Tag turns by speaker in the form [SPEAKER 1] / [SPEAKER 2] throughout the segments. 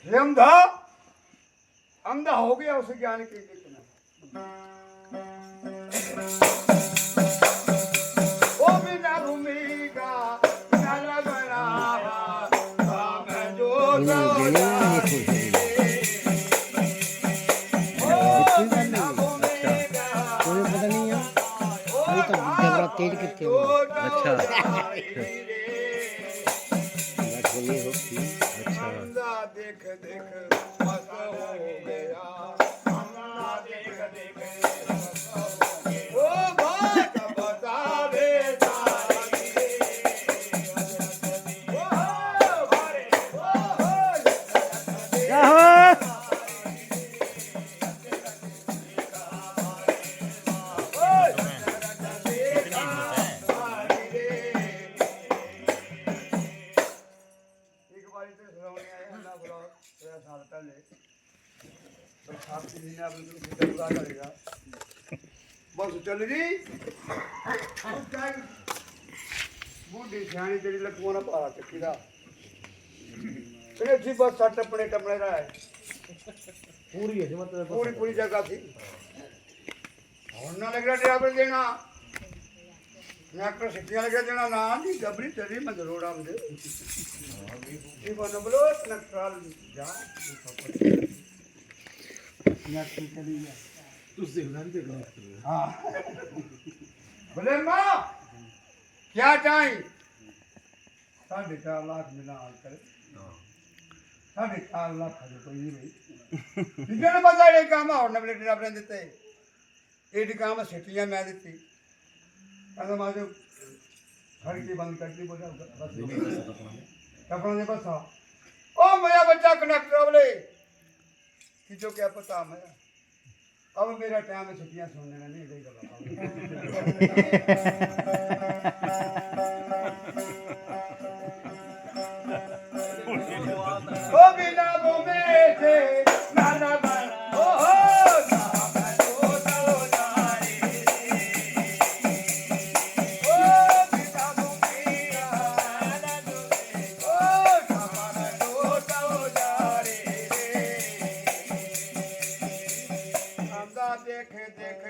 [SPEAKER 1] ये अंधा अंधा हो गया उसे ज्ञान के देखना। ओ बिना भूमि का नला बना जो
[SPEAKER 2] तेज कितने
[SPEAKER 3] अच्छा
[SPEAKER 1] देख देख मस्त हो गया देख देख ओ बात बता दे बस चल जी बूढ़ी सियाणी तेरी लकवा ना पारा चक्की दा थी बस सट टपने टपने रहा है
[SPEAKER 2] पूरी है मतलब
[SPEAKER 1] पूरी पूरी जगह थी और ना लग रहा ड्राइवर देना डॉक्टर सिटियां लग देना ना जी गबरी तेरी मैं जरूर आम दे ये बनो बोलो नक्सल जा नक्सल चली गया
[SPEAKER 2] तुझसे उधर देखो
[SPEAKER 1] हाँ बोले माँ क्या चाहिए 4.5 लाख मिला हाल करे 4.5 लाख है कोई नहीं कितने बता ये काम और नबले ड्राइवर देते ये काम सिटियां मैं देती अगर माजो खड़की बंद करती बोला बस कपड़ा दे बस ओ मेरा बच्चा कंडक्टर बोले कि जो क्या पता मैं अब मेरा टाइम है छुट्टियां सुनने में नहीं गई ओ बिना वो में थे नाना ओ हो देख देख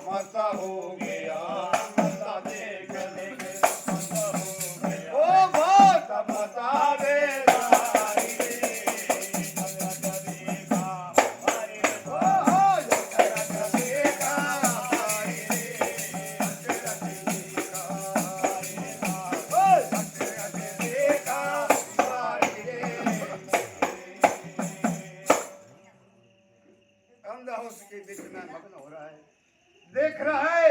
[SPEAKER 1] मसा हो गया देख देख ओ बात बता दे देख रहा है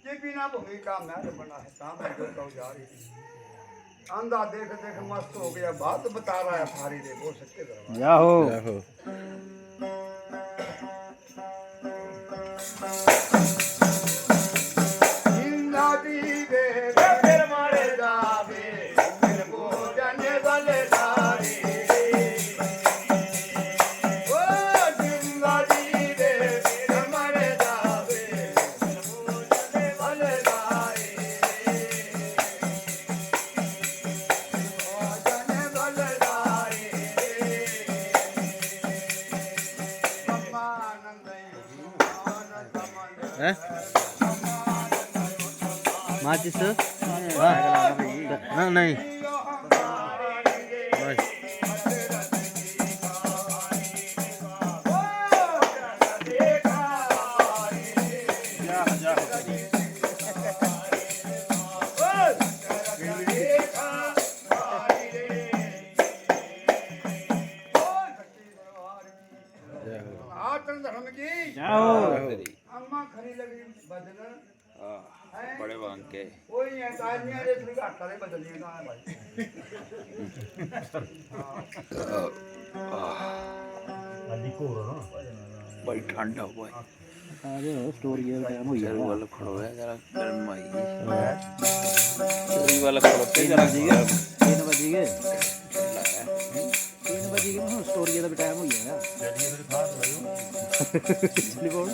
[SPEAKER 1] कि बिना भूमि का महल बना है सामने जो तो जा रही थी अंधा देख देख मस्त हो गया बात बता रहा है फारी रे बोल सकते
[SPEAKER 3] जाहो माचिस हाँ नहीं
[SPEAKER 1] धर्म की अम्मा खरी लगी बदन
[SPEAKER 3] बड़े बांग के
[SPEAKER 1] कोई है ताजमिया रे थोड़ी घाटा रे बदल दिया है भाई
[SPEAKER 2] अभी को ना
[SPEAKER 3] बड़ी ठंडा हुआ है
[SPEAKER 2] अरे स्टोरी है टाइम हो गया
[SPEAKER 3] वाला खड़ो है जरा गर्म आई स्टोरी वाला खड़ो के जरा
[SPEAKER 2] 3 बजे गए 3 बजे गए स्टोरी का टाइम हो गया चलिए फिर खास भाई चलिए बोल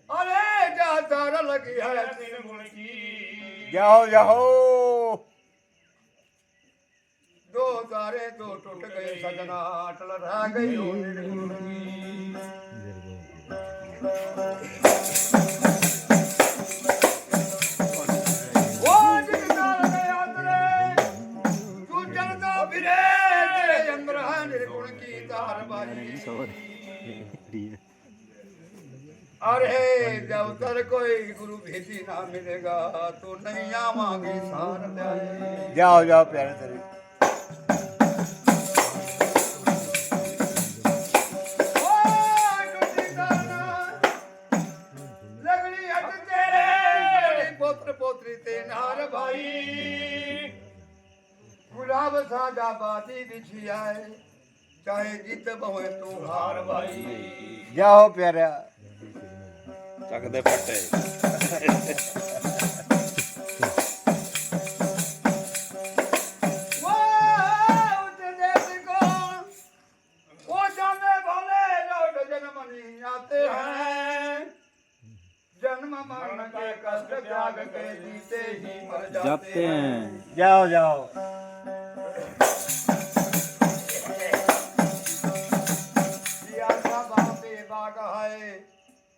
[SPEAKER 1] अरे जा तार लगी है
[SPEAKER 4] तीन गुण की
[SPEAKER 2] जाओ जाओ
[SPEAKER 1] दो तारे दो टूट गए सजना अटल रह गई ओ निर्गुण की वो जिगदार गया तेरे तू चलता फिरे तेरे अंदर है निर्गुण की तार बाजी अरे जब तक कोई गुरु भेजी ना मिलेगा तो नहीं आवांगे सार जाए
[SPEAKER 2] जाओ जाओ प्यारे तेरे
[SPEAKER 1] गुलाब साजा बाती बिछी आए चाहे जीत बवे तू हार भाई
[SPEAKER 2] जाओ प्यारा
[SPEAKER 3] ਚੱਕਦੇ ਫੱਟੇ
[SPEAKER 1] वो उठे देश को वो जाने वाले लौट जन्म नहीं आते हैं जन्म मरण के कष्ट त्याग के जीते ही मर जाते हैं
[SPEAKER 2] जाओ जाओ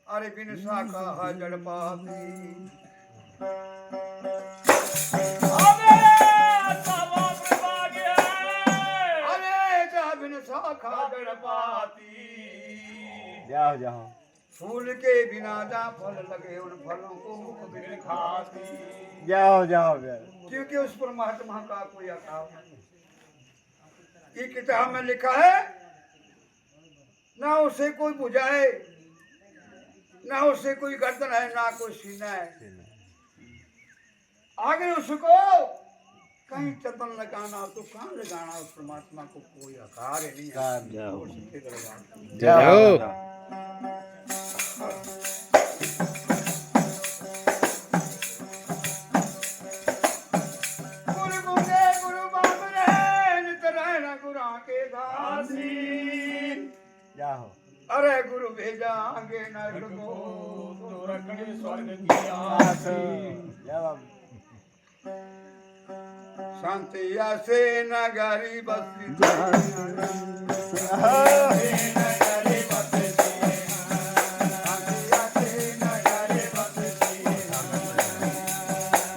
[SPEAKER 1] अरे बिन शाखा है जड़ पाती अरे जा बिन शाखा जड़ पाती
[SPEAKER 2] जाओ जाओ
[SPEAKER 1] फूल के बिना जा फल लगे उन फलों को मुख बिन खाती
[SPEAKER 2] जाओ जाओ प्यारे
[SPEAKER 1] क्योंकि उस परमात्मा का कोई आकार नहीं ये किताब में लिखा है ना उसे कोई बुझाए ना उससे कोई गर्दन है ना कोई सीना है आगे उसको कहीं चंदन लगाना तो कहाँ लगाना उस परमात्मा को कोई आकार ही नहीं है
[SPEAKER 3] ਜਾਓ
[SPEAKER 2] जाओ
[SPEAKER 1] गुरु गुंगे गुरु बाप रे नित रहना गुरा के दासी
[SPEAKER 2] जाओ
[SPEAKER 1] अरे गुरु भेजा आगे नर को
[SPEAKER 4] तो रखने स्वर्ग की आस
[SPEAKER 2] जाओ
[SPEAKER 1] शांति से नगरी बसी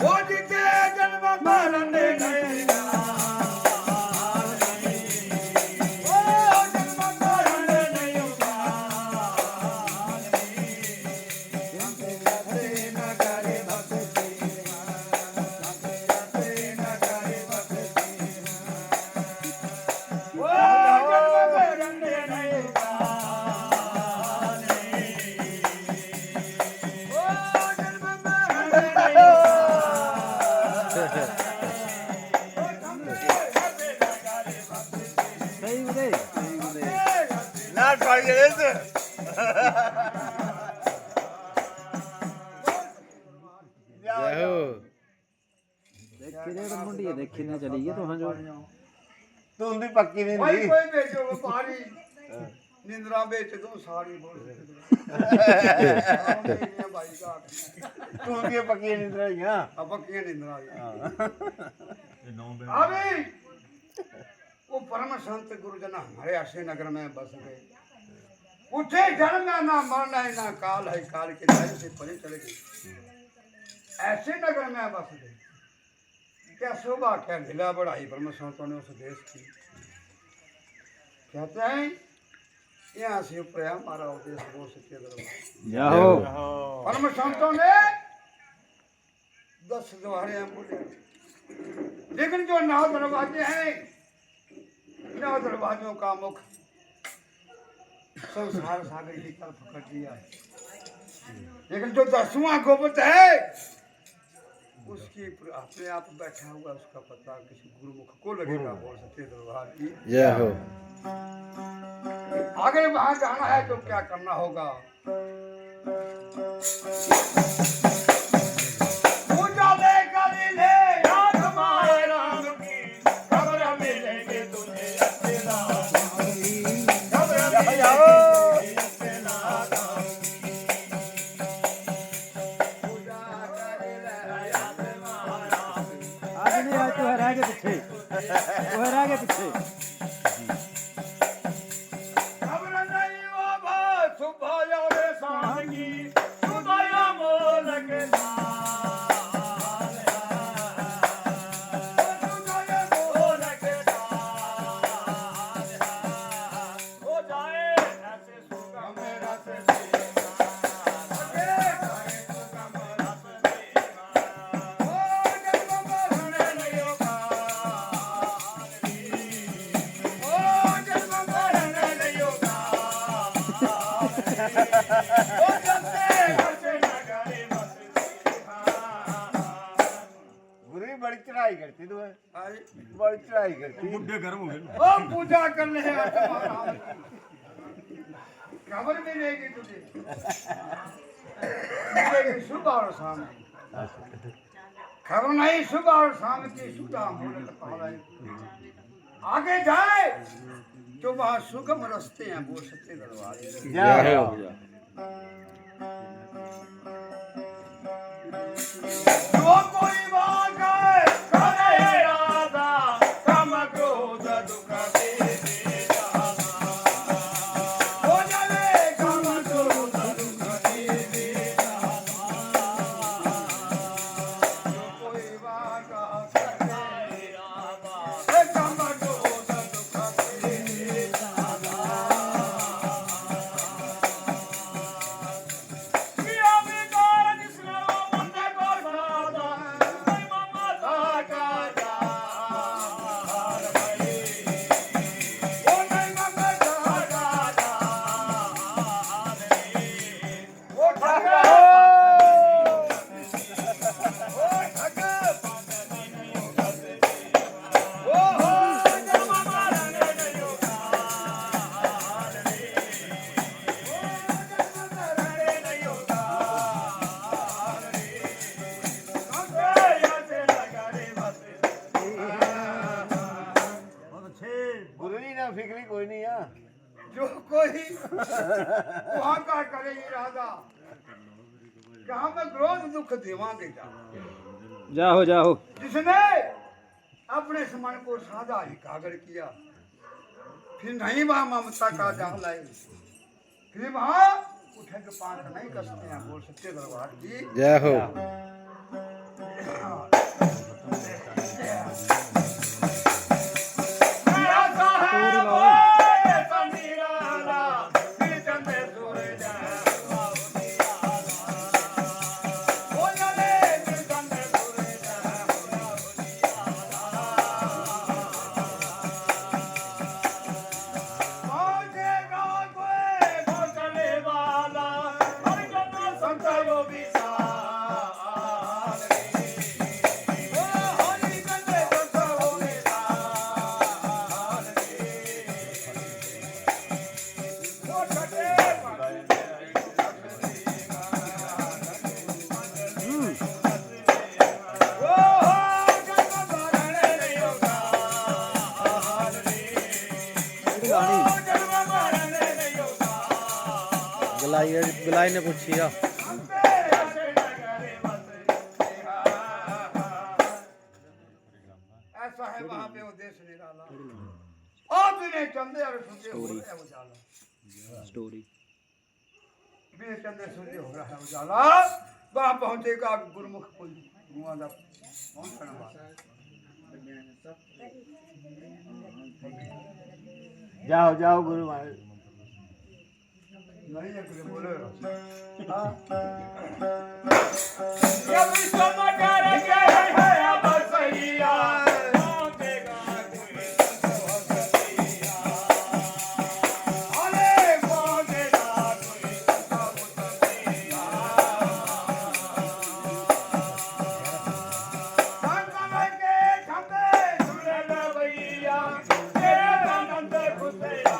[SPEAKER 1] वो जिते जन्म मरण नहीं
[SPEAKER 2] Not funny, is it?
[SPEAKER 3] ਜਾਓ
[SPEAKER 2] देखिए तो मुंडी देखी ना चली गई तो हाँ जो तू उनकी पक्की नहीं
[SPEAKER 1] भाई
[SPEAKER 2] थी
[SPEAKER 1] कोई बेचो व्यापारी निंद्रा बेच दूं सारी बोल भाई का
[SPEAKER 2] तू उनकी पक्की नहीं रही हां
[SPEAKER 1] अब पक्की निंद्रा अबे वो परम संत गुरुजन हमारे आशे नगर में बस गए उठे जन्म ना मरना है ना काल है काल के दायरे से परे चले गए ऐसे नगर में बस गए क्या शोभा क्या लीला बढ़ाई ब्रह्म संतों ने उस देश की कहते हैं यहाँ से ऊपर हमारा उद्देश्य हो सके दरबार
[SPEAKER 2] जाओ
[SPEAKER 1] ब्रह्म संतों ने 10 द्वारे हैं बोले लेकिन जो 9 दरवाजे हैं 9 दरवाजों का मुख संसार सागर की तरफ कर दिया है लेकिन जो 10वां गोपत है उसकी अपने आप बैठा हुआ उसका पता किसी गुरुमुख को लगेगा बोल सके दरबार की
[SPEAKER 3] जय हो
[SPEAKER 1] आगे वहां जाना है तो क्या करना होगा पूजा ले करी ले याद माए राम की खबर मिलेंगे तुझे अच्छे नाम की खबर मिलेंगे अच्छे नाम की
[SPEAKER 2] रह गए पीछे वो रह गए पीछे
[SPEAKER 4] खबर नहीं वो बात सुभाया रे सांगी सुभाया मोल के
[SPEAKER 3] बुरी बड़ी चढ़ाई करती तू
[SPEAKER 1] अरे
[SPEAKER 3] बड़ी चढ़ाई करती
[SPEAKER 4] मुद्दे गर्म हो गए
[SPEAKER 1] ओ पूजा करने है आत्मा राम की। खबर भी नहीं की तुझे मुझे सुबह और शाम की खबर नहीं सुबह और शाम की सुधा होने का आगे जाए तो वहाँ सुगम रास्ते हैं वो सत्य दरबार
[SPEAKER 3] जय हो
[SPEAKER 1] जो कोई बात है करे राधा काम क्रोध दुख दे हो जावे काम क्रोध दुख दे जो कोई बात करे राधा काम क्रोध दुख दे
[SPEAKER 3] बुरी ना फिक्री कोई नहीं है
[SPEAKER 1] जो कोई वहाँ का करे इरादा कहाँ में क्रोध दुख देवांगे जा
[SPEAKER 2] जाओ जाओ
[SPEAKER 1] जिसने अपने मन को सादा एकाग्र किया फिर नहीं वहाँ ममता का जाल लाई फिर वहाँ उठे के पांच नहीं कसते हैं बोल सच्चे दरबार की
[SPEAKER 3] जय हो
[SPEAKER 2] गलाई ने पूछी आ
[SPEAKER 1] ऐसा है वहाँ पे उद्देश्य निराला आप इन्हें चंदे और सूर्य हो रहा है उजाला
[SPEAKER 2] स्टोरी
[SPEAKER 1] बिना चंदे सूर्य हो रहा है उजाला वहाँ पहुँचेगा गुरुमुख पुल धुआं पहुँचना बात
[SPEAKER 3] जाओ जाओ गुरु महाराज
[SPEAKER 1] नहीं है कुछ बोले
[SPEAKER 4] जब समाचार के है अब सैया देगा कोई सैया अरे देगा कोई सैया
[SPEAKER 1] संगम के खंबे
[SPEAKER 4] सुने भैया तेरा नंद खुशया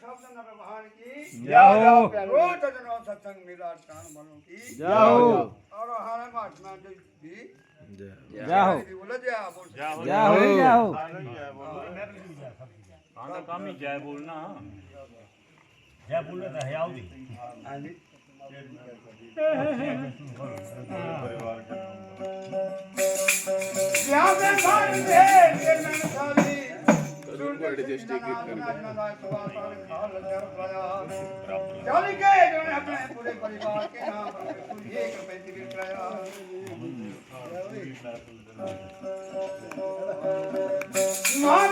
[SPEAKER 1] शब्द न भगवान की
[SPEAKER 3] जाओ
[SPEAKER 1] रोज जनो सत्संग मिला प्राण मनो की
[SPEAKER 3] जाओ
[SPEAKER 1] और हारे महात्मा जो भी
[SPEAKER 2] जाओ
[SPEAKER 1] बोले जा बोल
[SPEAKER 2] जाओ जाओ
[SPEAKER 4] ਆਂਦਾ ਕੰਮ ਹੀ ਜੈ ਬੋਲਣਾ
[SPEAKER 1] ਹਾਂਜੀ ਯਾਦ ਦੇ ਬਾਣ ਦੇ ਜਨਨ ਸਾਲੀ ਸੁਣ ਕੇ ਡਿਸਟ੍ਰਿਕਟ ਕਰਨਾ ਚੱਲ ਕੇ ਜੋ ਆਪਣੇ ਪੂਰੇ ਪਰਿਵਾਰ ਕੇ ਨਾਮ पर एक रुपए की किराया मां